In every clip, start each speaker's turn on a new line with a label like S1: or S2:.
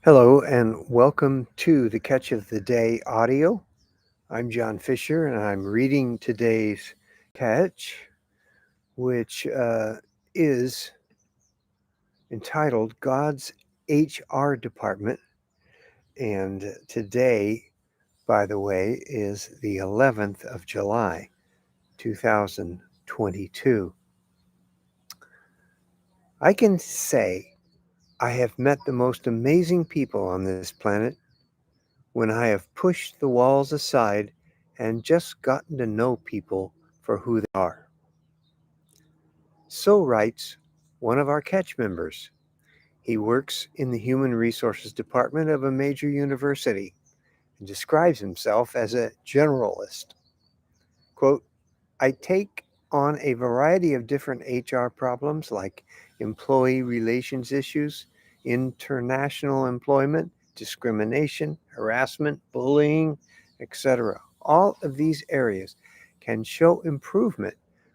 S1: Hello and welcome to the Catch of the Day audio. I'm John Fisher and I'm reading today's catch, which is entitled God's HR Department. And today, by the way, is the 11th of July, 2022. I can say I have met the most amazing people on this planet when I have pushed the walls aside and just gotten to know people for who they are. So writes one of our catch members. He works in the human resources department of a major university and describes himself as a generalist. Quote, I take on a variety of different HR problems like employee relations issues, international employment, discrimination, harassment, bullying, etc. All of these areas can show improvement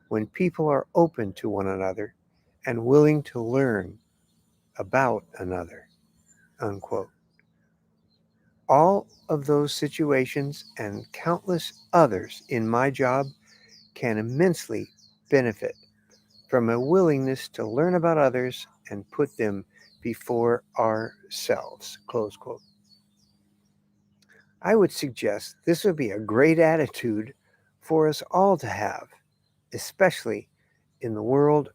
S1: when people are open to one another and willing to learn about another. Unquote. All of those situations and countless others in my job can immensely benefit from a willingness to learn about others and put them before ourselves. Close quote. I would suggest this would be a great attitude for us all to have, especially in the world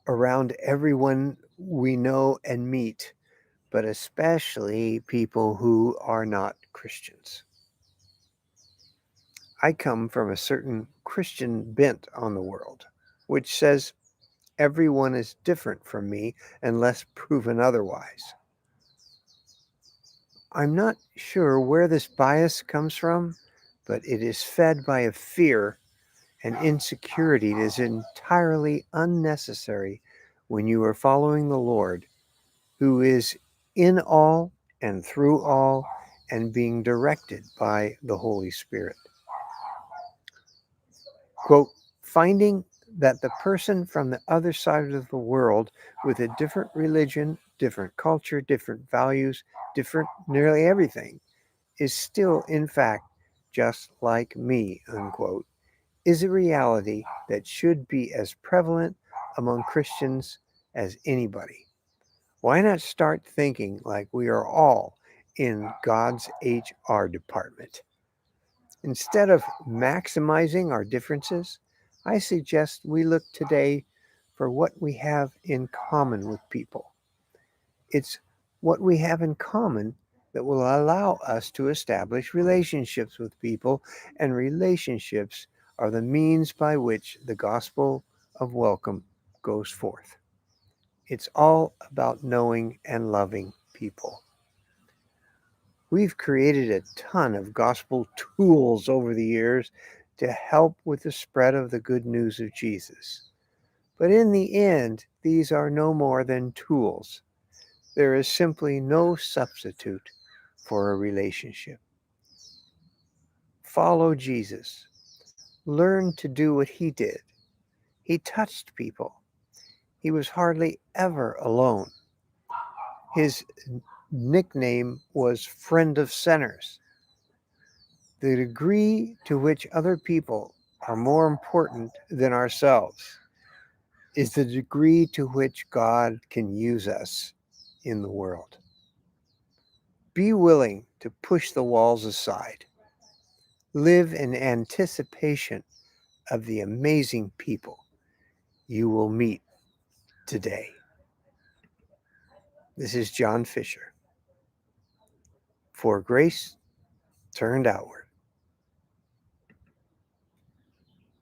S1: around everyone we know and meet, but especially people who are not Christians. I come from a certain Christian bent on the world, which says everyone is different from me unless proven otherwise. I'm not sure where this bias comes from, but it is fed by a fear and insecurity that is entirely unnecessary when you are following the Lord, who is in all and through all and being directed by the Holy Spirit. Quote, finding that the person from the other side of the world with a different religion, different culture, different values, different nearly everything is still, in fact, just like me, unquote, is a reality that should be as prevalent among Christians as anybody. Why not start thinking like we are all in God's HR department? Instead of maximizing our differences, I suggest we look today for what we have in common with people. It's what we have in common that will allow us to establish relationships with people, and relationships are the means by which the gospel of welcome goes forth. It's all about knowing and loving people. We've created a ton of gospel tools over the years to help with the spread of the good news of Jesus. But in the end, these are no more than tools. There is simply no substitute for a relationship. Follow Jesus. Learn to do what he did. He touched people. He was hardly ever alone. His nickname was Friend of Sinners. The degree to which other people are more important than ourselves is the degree to which God can use us in the world. Be willing to push the walls aside. Live in anticipation of the amazing people you will meet today. This is John Fisher for Grace Turned Outward.